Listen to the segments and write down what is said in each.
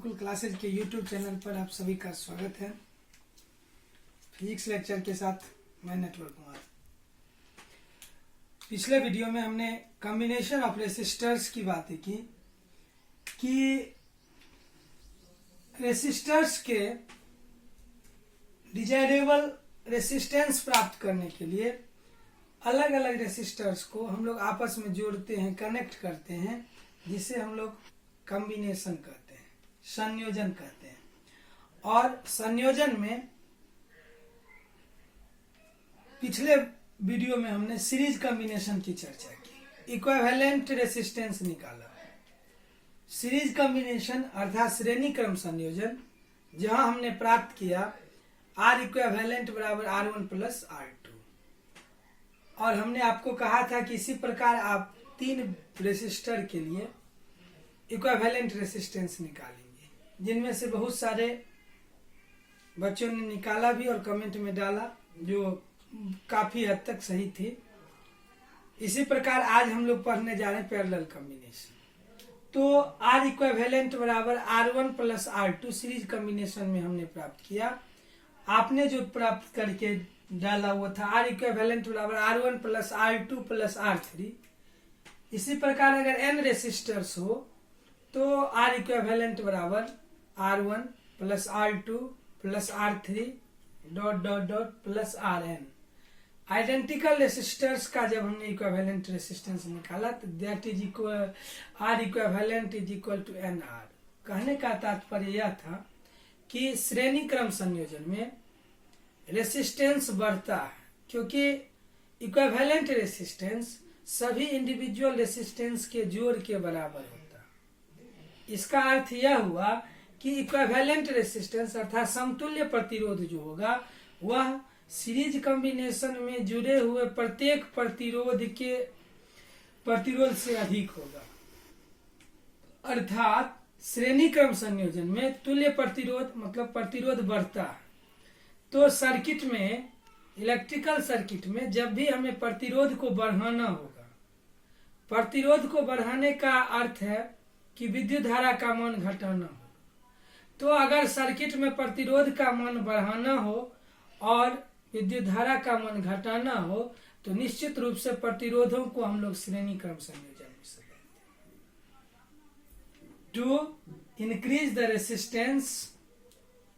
Gurukul classes के YouTube channel पर आप सभी का स्वागत है। फिजिक्स लेक्चर के साथ मैं नेटवर्क कुमार। पिछले वीडियो में हमने कॉम्बिनेशन ऑफ रेसिस्टर्स की बातें की कि रेसिस्टर्स के डिजायरेबल रेसिस्टेंस प्राप्त करने के लिए अलग अलग रेसिस्टर्स को हम लोग आपस में जोड़ते हैं, कनेक्ट करते हैं, जिसे हम लोग कॉम्बिनेशन कहते हैं, संयोजन कहते हैं। और संयोजन में पिछले वीडियो में हमने सीरीज कॉम्बिनेशन की चर्चा की, इक्विवेलेंट रेसिस्टेंस निकाला। सीरीज कॉम्बिनेशन अर्थात श्रेणी क्रम संयोजन, जहां हमने प्राप्त किया R इक्विवेलेंट बराबर R1 प्लस R2। और हमने आपको कहा था कि इसी प्रकार आप तीन रेसिस्टर के लिए इक्विवेलेंट रेसिस्टेंस निकालेंगे, जिनमें से बहुत सारे बच्चों ने निकाला भी और कमेंट में डाला, जो काफी हद तक सही थी। इसी प्रकार आज हम लोग पढ़ने जा रहे हैं पैरेलल कॉम्बिनेशन। तो R इक्विवेलेंट बराबर R1 plus R2 series combination में हमने प्राप्त किया। आपने जो प्राप्त करके डाला हुआ था R इक्विवेलेंट बराबर R1 plus R2 plus R3। इसी प्रकार अगर n रेसिस्टर्स हो तो R इक्विवेलेंट बराबर R1 plus R2 plus R3 dot dot dot plus Rn। Identical resistors का जब हमने इक्विवेलेंट रेसिस्टेंस निकाला तो that is equal R equivalent is equal to NR। कहने का तात्पर्य यह था कि श्रेणी क्रम संयोजन में रेसिस्टेंस बढ़ता है, क्योंकि इक्विवेलेंट रेसिस्टेंस सभी इंडिविजुअल रेसिस्टेंस के जोड़ के बराबर होता है। इसका अर्थ यह हुआ कि इक्विवेलेंट रेसिस्टेंस अर्थात समतुल्य प्रतिरोध जो होगा वह सीरीज कॉम्बिनेशन में जुड़े हुए प्रत्येक प्रतिरोध से अधिक होगा। अर्थात श्रेणी क्रम संयोजन में तुल्य प्रतिरोध मतलब प्रतिरोध बढ़ता है। तो सर्किट में, इलेक्ट्रिकल सर्किट में जब भी हमें प्रतिरोध को बढ़ाना होगा, प्रतिरोध को बढ़ाने का अर्थ है कि विद्युत धारा का मान घटाना होगा। तो अगर सर्किट में प्रतिरोध का मान बढ़ाना हो और विद्युत धारा का मान घटाना हो तो निश्चित रूप से प्रतिरोधों को हम लोग श्रेणी क्रम संयोजन में से to increase the resistance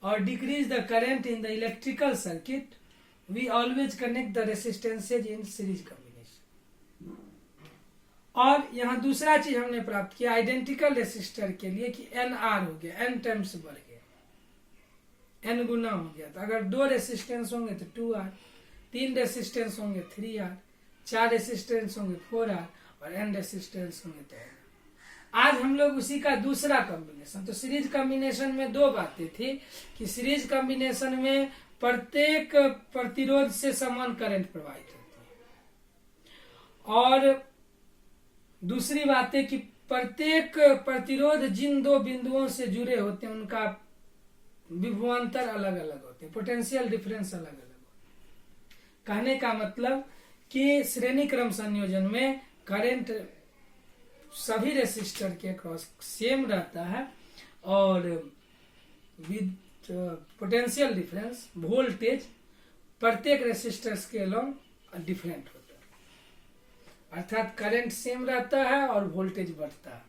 or decrease the current in the electrical circuit, we always connect the resistances in series combination। और यहाँ दूसरा चीज हमने प्राप्त किया आइडेंटिकल रेसिस्टर के लिए कि NR हो गया, N टाइम्स बढ़ गया, N गुना हो गया। तो अगर 2 रेसिस्टेंस होंगे तो 2R, 3 रेसिस्टेंस होंगे 3R, 4 रेसिस्टेंस होंगे 4R और N रेसिस्टेंस होंगे तो N। आज हम लोग उसी का दूसरा कॉम्बिनेशन। तो सीरीज कॉम्बिनेशन में 2 बातें थी कि सीरीज कॉम्बिनेशन में प्रत्येक प्रतिरोध से समान करंट प्रवाहित होती है, और दूसरी बात है कि प्रत्येक प्रतिरोध जिन 2 बिंदुओं से जुड़े होते हैं उनका विभवांतर अलग अलग होते हैं, पोटेंशियल डिफरेंस अलग अलग होते हैं। कहने का मतलब कि श्रेणी क्रम संयोजन में करंट सभी रेसिस्टर के अक्रॉस सेम रहता है और विद पोटेंशियल डिफरेंस वोल्टेज प्रत्येक रेसिस्टर्स के अलोंग डिफरेंट होता है, अर्थात करंट सेम रहता है और वोल्टेज बढ़ता है।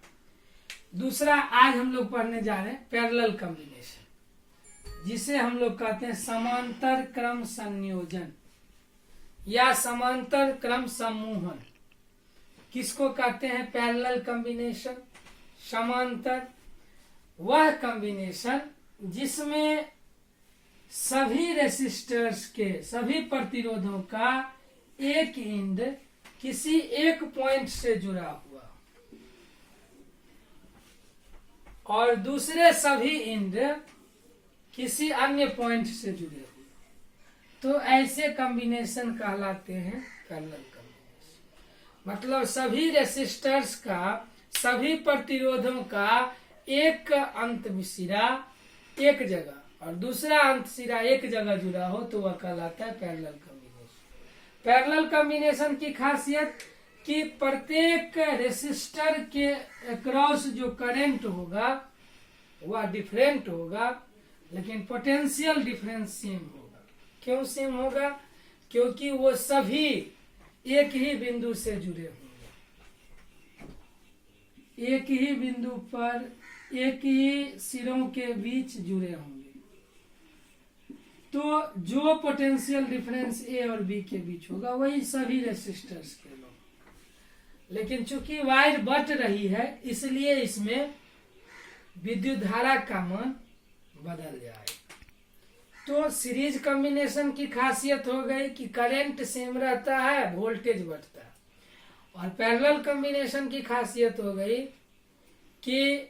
दूसरा आज हम लोग पढ़ने जा रहे हैं पैरेलल कॉम्बिनेशन, जिसे हम लोग कहते हैं समांतर क्रम संयोजन या समांतर क्रम समूहन। किसको कहते हैं पैरेलल कॉम्बिनेशन? समांतर वह कॉम्बिनेशन जिसमें सभी रेसिस्टर्स के सभी प्रतिरोधों का एक एंड किसी एक पॉइंट से जुड़ा हुआ और दूसरे सभी एंड किसी अन्य पॉइंट से जुड़े हुए, तो ऐसे कॉम्बिनेशन कहलाते हैं पैरेलल कॉम्बिनेशन। मतलब सभी रेसिस्टर्स का सभी प्रतिरोधों का एक अंत सिरा एक जगह और दूसरा अंत सिरा एक जगह जुड़ा हो तो वह कहलाता है पैरेलल कॉम्बिनेशन। पैरेलल कॉम्बिनेशन की खासियत कि प्रत्येक रेसिस्टर के अक्रॉस जो करंट होगा वह डिफरेंट होगा, लेकिन पोटेंशियल डिफरेंस सेम होगा। क्यों सेम होगा? क्योंकि वो सभी एक ही बिंदु से जुड़े होंगे, एक ही बिंदु पर एक ही सिरों के बीच जुड़े होंगे। तो जो पोटेंशियल डिफरेंस ए और बी के बीच होगा वही सभी रेसिस्टर्स के लोग। लेकिन चूंकि वायर बट रही है इसलिए इसमें विद्युत धारा का मान बदल जाएगा। तो सीरीज कॉम्बिनेशन की खासियत हो गई कि करंट सेम रहता है, वोल्टेज बढ़ता है। और पैरेलल कॉम्बिनेशन की खासियत हो गई कि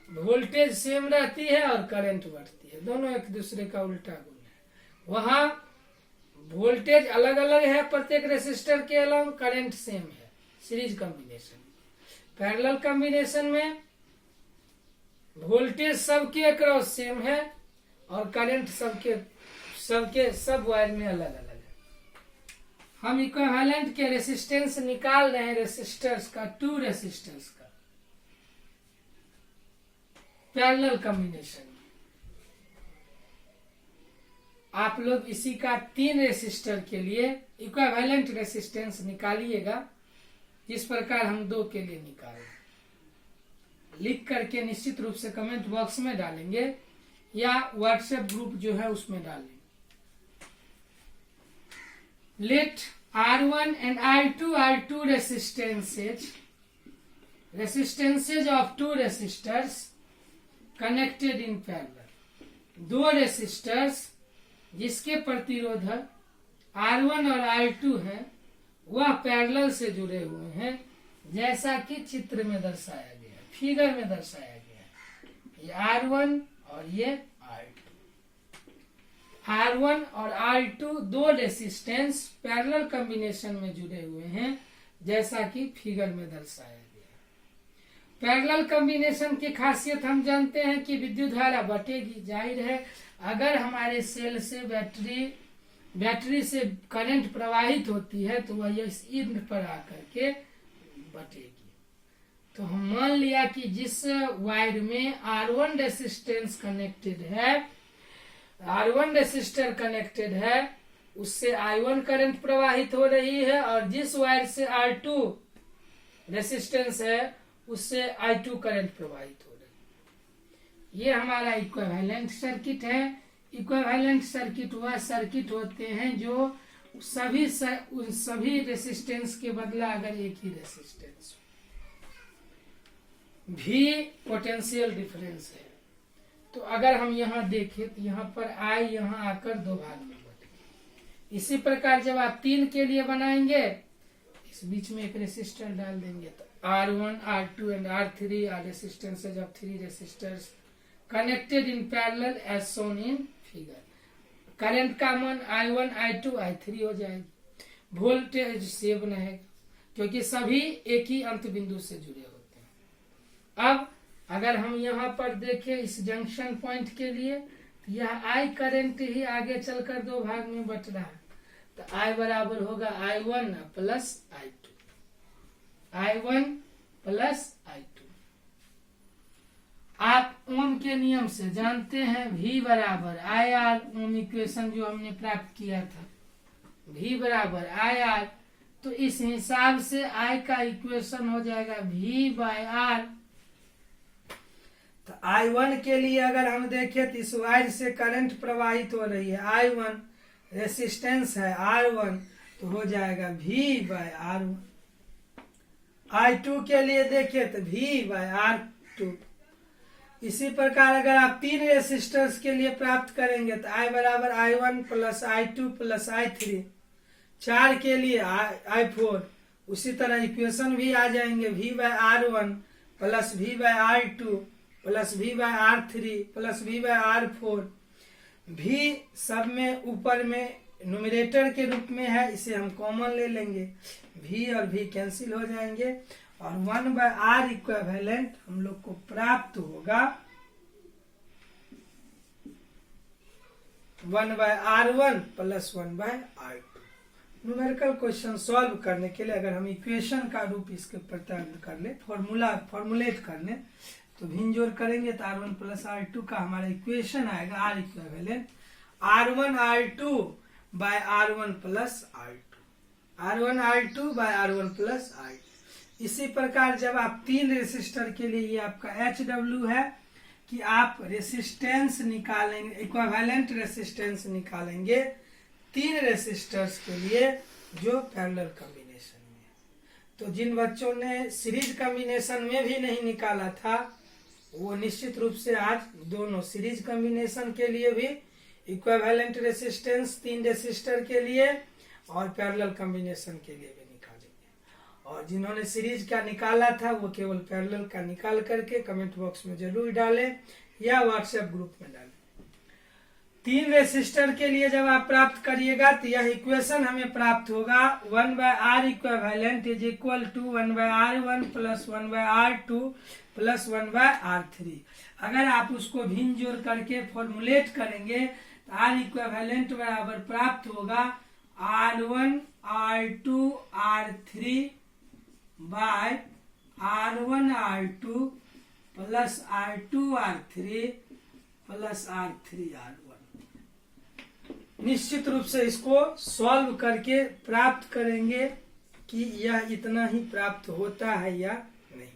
वोल्टेज सेम रहती है और करंट बढ़ती है, दोनों एक दूसरे का उल्टा गुण है। वहां वोल्टेज अलग अलग है प्रत्येक रेसिस्टर के अलावा, करंट सेम है सीरीज कॉम्बिनेशन। पैरेलल कॉम्बिनेशन में वोल्टेज सबके अक्रॉस सेम है और करंट सब वायर में अलग अलग है। हम इक्विवेलेंट के रेसिस्टेंस निकाल रहे हैं रेसिस्टर्स का, 2 रेसिस्टर्स का पैरेलल कॉम्बिनेशन में। आप लोग इसी का 3 रेसिस्टर के लिए इक्विवेलेंट रेसिस्टेंस निकालिएगा, जिस प्रकार हम 2 के लिए निकालें। लिख करके निश्चित रूप से कमेंट बॉक्स में डालेंगे या व्हाट्सएप ग्रुप जो है उसमें डालेंगे। Let R1 and R2 are 2 resistances of 2 resistors connected in parallel। 2 resistors जिसके प्रतिरोधक R1 और R2 है वह पैरेलल से जुड़े हुए हैं, जैसा कि चित्र में दर्शाया गया, फिगर में दर्शाया गया। ये R1 और ये R1 और R2 2 रेसिस्टेंस पैरेलल कॉम्बिनेशन में जुड़े हुए हैं, जैसा कि फिगर में दर्शाया गया। पैरेलल कॉम्बिनेशन की खासियत हम जानते हैं कि विद्युत धारा बटेगी। जाहिर है अगर हमारे सेल से बैटरी से करंट प्रवाहित होती है तो वह इस इंड पर आकर के बटेगी। तो हम मान लिया कि जिस वायर में R1 रेसिस्टेंस कनेक्टेड है, R1 रेसिस्टर कनेक्टेड है, उससे I1 करंट प्रवाहित हो रही है, और जिस वायर से R2 रेसिस्टेंस है उससे I2 करंट प्रवाहित हो रही है। ये हमारा इक्विवेलेंट सर्किट है। इक्विवेलेंट सर्किट वह सर्किट होते हैं जो उन सभी रेसिस्टेंस के बदला अगर एक ही रेसिस्टेंस भी पोटेंशियल डिफरेंस है। तो अगर हम यहाँ देखें तो यहाँ पर I यहाँ आकर 2 भाग में बटे। इसी प्रकार जब आप 3 के लिए बनाएंगे, इस बीच में एक रेसिस्टर डाल देंगे तो R1, R2 and R3 are resistances of 3 resistors connected in parallel as shown in figure। Current का मान I1, I2, I3 हो जाएगी। वोल्टेज सेम रहेगा क्योंकि सभी एक ही अंत बिंदु से जुड़े होते हैं। अब अगर हम यहाँ पर देखें इस जंक्शन पॉइंट के लिए, तो यह I करंट ही आगे चलकर 2 भाग में बट रहा है। तो I बराबर होगा I1 plus I2, I1 plus I2। आप ओम के नियम से जानते हैं V बराबर IR, ओम इक्वेशन जो हमने प्राप्त किया था, V बराबर IR। तो इस हिसाब से I का इक्वेशन हो जाएगा V बाय R। तो I1 के लिए अगर हम देखें तो इस वायर से करंट प्रवाहित हो रही है I1, रेसिस्टेंस है R1, तो हो जाएगा V बाय R1। I2 के लिए देखें तो V बाय R2। इसी प्रकार अगर आप 3 रेसिस्टर्स के लिए प्राप्त करेंगे तो I बराबर I1 plus I2 plus I3। 4 के लिए I4। उसी तरह इक्वेशन भी आ जाएंगे V by R1 plus V by R2 plus V by R3 plus V by R4। V सब में ऊपर में न्यूमरेटर के रूप में है, इसे हम कॉमन ले लेंगे, V और V कैंसिल हो जाएंगे और 1 बाय R इक्विवेलेंट हम लोग को प्राप्त होगा 1 by R1 plus 1 by R2। Numerical question solve करने के लिए अगर हम इक्वेशन का रूप इसके प्रत्यय कर ले, फॉर्मुलेट कर ले, तो भिन्न जोड़ करेंगे तो R1 प्लस R2 का हमारा इक्वेशन आएगा R equivalent R1 R2 by R1 plus R2, R1 R2 by R1 plus R2। इसी प्रकार जब आप 3 रेसिस्टर के लिए, ये आपका HW है कि आप रेसिस्टेंस निकालेंगे, इक्विवेलेंट रेसिस्टेंस निकालेंगे 3 रेसिस्टर्स के लिए जो पैरेलल कॉम्बिनेशन में है। तो जिन बच्चों ने सीरीज कॉम्बिनेशन में भी नहीं निकाला था वो निश्चित रूप से आज दोनों सीरीज कॉम्बिनेशन के लिए भी इक्विवेलेंट रेसिस्टेंस 3 रेसिस्टर के लिए और पैरेलल कॉम्बिनेशन के लिए भी निकालेंगे। और जिन्होंने सीरीज का निकाला था वो केवल पैरेलल का निकाल करके कमेंट बॉक्स में जरूर डालें या व्हाट्सएप ग्रुप में डालें। 3 रेसिस्टर के लिए जब आप प्राप्त करिएगा तो यह इक्वेशन हमें प्राप्त होगा 1/R equivalent is equal to 1/R1 plus 1/R2 plus 1/R3। अगर आप उसको भिन्न जोड़ करके फॉर्मुलेट करेंगे तो R इक्विवेलेंट बराबर प्राप्त होगा R1 R2 R3 bye R1 R2 plus R2 R3 plus R3 R1। निश्चित रूप से इसको सॉल्व करके प्राप्त करेंगे कि यह इतना ही प्राप्त होता है या नहीं,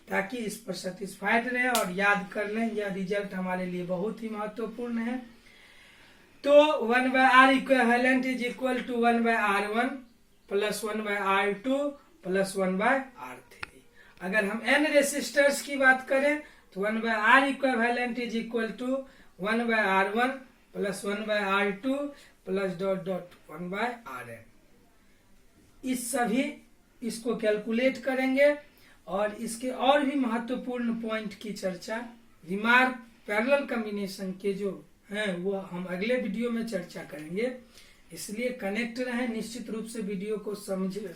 ताकि इस पर सेटिस्फाइड रहे और याद कर लें। यह रिजल्ट हमारे लिए बहुत ही महत्वपूर्ण है। तो 1/R equivalent is equal to 1/R1 plus 1/R2 plus 1/R3। अगर हम n रेसिस्टर्स की बात करें तो 1/R equivalent is equal to 1/R1 plus 1/R2 plus dot dot 1/Rn। इस सभी इसको कैलकुलेट करेंगे और इसके और भी महत्वपूर्ण पॉइंट की चर्चा, रिमार्क पैरेलल कॉम्बिनेशन के जो हैं वो हम अगले वीडियो में चर्चा करेंगे। इसलिए कनेक्ट रहें, निश्चित रूप से वीडियो को समझे,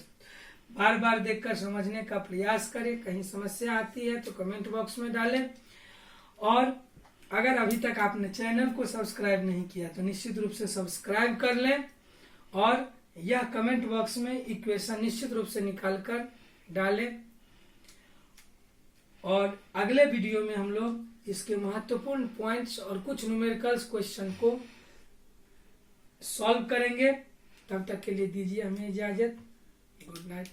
बार बार देखकर समझने का प्रयास करें। कहीं समस्या आती है तो कमेंट बॉक्स में डालें। और अगर अभी तक आपने चैनल को सब्सक्राइब नहीं किया तो निश्चित रूप से सब्सक्राइब कर लें और यह कमेंट बॉक्स में इक्वेशन निश्चित रूप से निकाल कर डालें। और अगले वीडियो में हम लोग इसके महत्वपूर्ण पॉइंट्स और कुछ न्यूमेरिकल्स क्वेश्चन को सॉल्व करेंगे। तब तक के लिए दीजिए हमें इजाजत। Good night.